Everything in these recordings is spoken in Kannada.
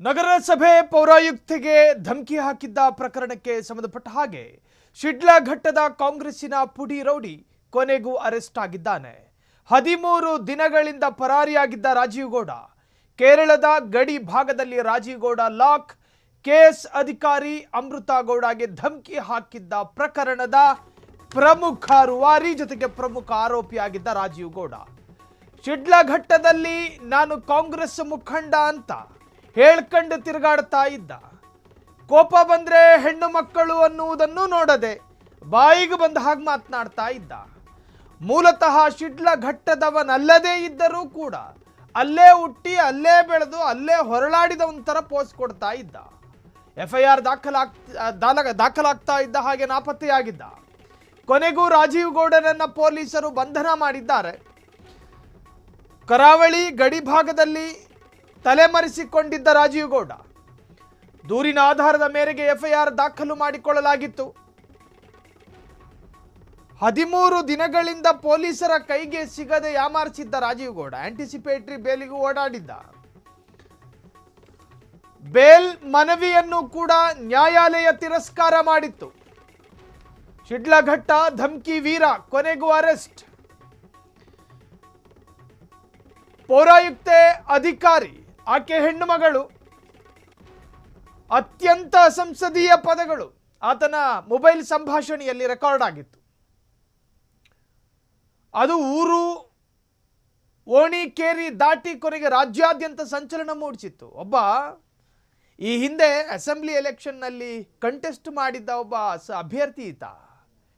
ನಗರಸಭೆ ಪೌರಾಯುಕ್ತೆಗೆ ಧಮಕಿ ಹಾಕಿದ್ದ ಪ್ರಕರಣಕ್ಕೆ ಸಂಬಂಧಪಟ್ಟ ಹಾಗೆ ಶಿಡ್ಲಘಟ್ಟದ ಕಾಂಗ್ರೆಸ್ಸಿನ ಪುಡಿ ರೌಡಿ ಕೊನೆಗೂ ಅರೆಸ್ಟ್ ಆಗಿದ್ದಾನೆ. 13 ದಿನಗಳಿಂದ ಪರಾರಿಯಾಗಿದ್ದ ರಾಜೀವ್ ಗೌಡ ಕೇರಳದ ಗಡಿ ಭಾಗದಲ್ಲಿ ರಾಜೀವ್ ಗೌಡ ಲಾಕ್ ಕೇಸ್ ಅಧಿಕಾರಿ ಅಮೃತ ಗೌಡಗೆ ಧಮಕಿ ಹಾಕಿದ್ದ ಪ್ರಕರಣದ ಪ್ರಮುಖ ರೂವಾರಿ ಜೊತೆಗೆ ಪ್ರಮುಖ ಆರೋಪಿಯಾಗಿದ್ದ ರಾಜೀವ್ ಗೌಡ ಶಿಡ್ಲಘಟ್ಟದಲ್ಲಿ ನಾನು ಕಾಂಗ್ರೆಸ್ ಮುಖಂಡ ಅಂತ ಹೇಳ್ಕೊಂಡು ತಿರುಗಾಡ್ತಾ ಇದ್ದ. ಕೋಪ ಬಂದ್ರೆ ಹೆಣ್ಣು ಮಕ್ಕಳು ಅನ್ನುವುದನ್ನು ನೋಡದೆ ಬಾಯಿಗೆ ಬಂದ ಹಾಗೆ ಮಾತನಾಡ್ತಾ ಇದ್ದ. ಮೂಲತಃ ಶಿಡ್ಲಘಟ್ಟದವನಲ್ಲದೇ ಇದ್ದರೂ ಕೂಡ ಅಲ್ಲೇ ಹುಟ್ಟಿ ಅಲ್ಲೇ ಬೆಳೆದು ಅಲ್ಲೇ ಹೊರಳಾಡಿದ ಒಂಥರ ಪೋಸ್ಟ್ ಕೊಡ್ತಾ ಇದ್ದ. FIR ದಾಖಲಾಗ್ತಾ ಇದ್ದ ಹಾಗೆ ನಾಪತ್ತೆಯಾಗಿದ್ದ. ಕೊನೆಗೂ ರಾಜೀವ್ ಗೌಡನನ್ನ ಪೊಲೀಸರು ಬಂಧನ ಮಾಡಿದ್ದಾರೆ. ಕರಾವಳಿ ಗಡಿ ಭಾಗದಲ್ಲಿ ತಲೆಮರೆಸಿಕೊಂಡಿದ್ದ ರಾಜೀವ್ ಗೌಡ ದೂರಿನ ಆಧಾರದ ಮೇರೆಗೆ FIR ದಾಖಲು ಮಾಡಿಕೊಳ್ಳಲಾಗಿತ್ತು. 13 ದಿನಗಳಿಂದ ಪೊಲೀಸರ ಕೈಗೆ ಸಿಗದೆ ಯಾಮಾರಿಸಿದ್ದ ರಾಜೀವ್ ಗೌಡ ಆಂಟಿಸಿಪೇಟರಿ ಬೇಲಿಗೂ ಓಡಾಡಿದ್ದ. ಬೇಲ್ ಮನವಿಯನ್ನು ಕೂಡ ನ್ಯಾಯಾಲಯ ತಿರಸ್ಕಾರ ಮಾಡಿತ್ತು. ಶಿಡ್ಲಘಟ್ಟ ಧಮ್ಕಿ ವೀರ ಕೊನೆಗೂ ಅರೆಸ್ಟ್. ಪೌರಾಯುಕ್ತೆ ಅಧಿಕಾರಿ ಆಕೆ ಹೆಣ್ಣು ಮಗಳು, ಅತ್ಯಂತ ಸಂಸದೀಯ ಪದಗಳು ಆತನ ಮೊಬೈಲ್ ಸಂಭಾಷಣೆಯಲ್ಲಿ ರೆಕಾರ್ಡ್ ಆಗಿತ್ತು. ಅದು ಊರು ಓಣಿ ಕೇರಿ ದಾಟಿ ಕೊನೆಗೆ ರಾಜ್ಯಾದ್ಯಂತ ಸಂಚಲನ ಮೂಡಿಸಿತ್ತು. ಒಬ್ಬ ಈ ಹಿಂದೆ ಅಸೆಂಬ್ಲಿ ಎಲೆಕ್ಷನ್ನಲ್ಲಿ ಕಂಟೆಸ್ಟ್ ಮಾಡಿದ್ದ ಒಬ್ಬ ಅಭ್ಯರ್ಥಿ ಈತ.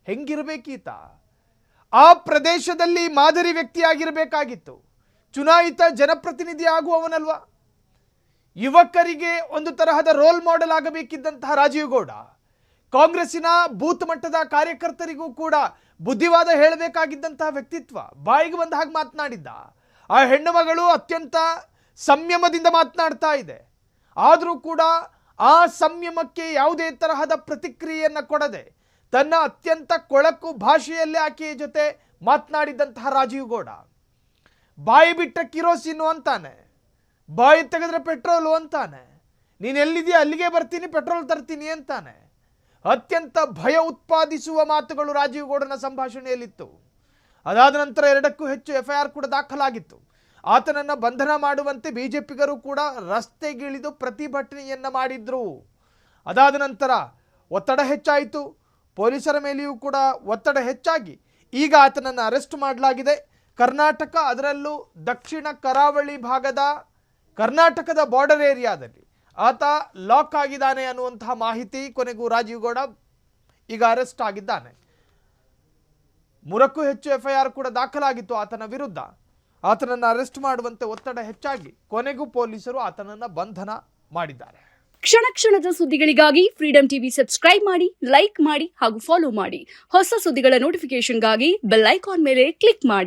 ಹೆಂಗಿರಬೇಕೀತ? ಆ ಪ್ರದೇಶದಲ್ಲಿ ಮಾದರಿ ವ್ಯಕ್ತಿಯಾಗಿರಬೇಕಾಗಿತ್ತು. ಚುನಾಯಿತ ಜನಪ್ರತಿನಿಧಿ ಆಗುವವನಲ್ವಾ? ಯುವಕರಿಗೆ ಒಂದು ತರಹದ ರೋಲ್ ಮಾಡೆಲ್ ಆಗಬೇಕಿದ್ದಂತಹ ರಾಜೀವ್ ಗೌಡ ಕಾಂಗ್ರೆಸ್ಸಿನ ಬೂತ್ ಮಟ್ಟದ ಕಾರ್ಯಕರ್ತರಿಗೂ ಕೂಡ ಬುದ್ಧಿವಾದ ಹೇಳಬೇಕಾಗಿದ್ದಂತಹ ವ್ಯಕ್ತಿತ್ವ. ಬಾಯಿಗೆ ಬಂದ ಹಾಗೆ ಮಾತನಾಡಿದ್ದ. ಆ ಹೆಣ್ಣು ಮಗಳು ಅತ್ಯಂತ ಸಂಯಮದಿಂದ ಮಾತನಾಡ್ತಾ ಇದೆ. ಆದರೂ ಕೂಡ ಆ ಸಂಯಮಕ್ಕೆ ಯಾವುದೇ ತರಹದ ಪ್ರತಿಕ್ರಿಯೆಯನ್ನು ಕೊಡದೆ ತನ್ನ ಅತ್ಯಂತ ಕೊಳಕು ಭಾಷೆಯಲ್ಲೇ ಆಕೆಯ ಜೊತೆ ಮಾತನಾಡಿದಂತಹ ರಾಜೀವ್ ಗೌಡ ಬಾಯಿ ಬಿಟ್ಟ ಕಿರೋಸಿನು ಅಂತಾನೆ, ಬಾಯಿ ತೆಗೆದ್ರೆ ಪೆಟ್ರೋಲು ಅಂತಾನೆ, ನೀನು ಎಲ್ಲಿದೆಯಾ ಅಲ್ಲಿಗೆ ಬರ್ತೀನಿ ಪೆಟ್ರೋಲ್ ತರ್ತೀನಿ ಅಂತಾನೆ. ಅತ್ಯಂತ ಭಯ ಉತ್ಪಾದಿಸುವ ಮಾತುಗಳು ರಾಜೀವ್ ಗೌಡನ ಸಂಭಾಷಣೆಯಲ್ಲಿತ್ತು. ಅದಾದ ನಂತರ 2ಕ್ಕೂ ಹೆಚ್ಚು FIR ಕೂಡ ದಾಖಲಾಗಿತ್ತು. ಆತನನ್ನು ಬಂಧನ ಮಾಡುವಂತೆ ಬಿಜೆಪಿಗರು ಕೂಡ ರಸ್ತೆಗಿಳಿದು ಪ್ರತಿಭಟನೆಯನ್ನ ಮಾಡಿದ್ರು. ಅದಾದ ನಂತರ ಒತ್ತಡ ಹೆಚ್ಚಾಯಿತು. ಪೊಲೀಸರ ಮೇಲೆಯೂ ಕೂಡ ಒತ್ತಡ ಹೆಚ್ಚಾಗಿ ಈಗ ಆತನನ್ನು ಅರೆಸ್ಟ್ ಮಾಡಲಾಗಿದೆ. ಕರ್ನಾಟಕ, ಅದರಲ್ಲೂ ದಕ್ಷಿಣ ಕರಾವಳಿ ಭಾಗದ ಕರ್ನಾಟಕದ ಬಾರ್ಡರ್ ಏರಿಯಾದಲ್ಲಿ ಆತ ಲಾಕ್ ಆಗಿದ್ದಾನೆ ಅನ್ನುವಂತಹ ಮಾಹಿತಿ. ಕೊನೆಗೂ ರಾಜೀವ್ ಗೌಡ ಈಗ ಅರೆಸ್ಟ್ ಆಗಿದ್ದಾನೆ. 3ಕ್ಕೂ ಹೆಚ್ಚು FIR ಕೂಡ ದಾಖಲಾಗಿತ್ತು ಆತನ ವಿರುದ್ಧ. ಆತನನ್ನು ಅರೆಸ್ಟ್ ಮಾಡುವಂತೆ ಒತ್ತಡ ಹೆಚ್ಚಾಗಿ ಕೊನೆಗೂ ಪೊಲೀಸರು ಆತನನ್ನು ಬಂಧನ ಮಾಡಿದ್ದಾರೆ. ಕ್ಷಣ ಕ್ಷಣದ ಸುದ್ದಿಗಳಿಗಾಗಿ ಫ್ರೀಡಂ ಟಿವಿ ಸಬ್ಸ್ಕ್ರೈಬ್ ಮಾಡಿ, ಲೈಕ್ ಮಾಡಿ ಹಾಗೂ ಫಾಲೋ ಮಾಡಿ. ಹೊಸ ಸುದ್ದಿಗಳ ನೋಟಿಫಿಕೇಶನ್ಗಾಗಿ ಬೆಲ್ ಐಕಾನ್ ಮೇಲೆ ಕ್ಲಿಕ್ ಮಾಡಿ.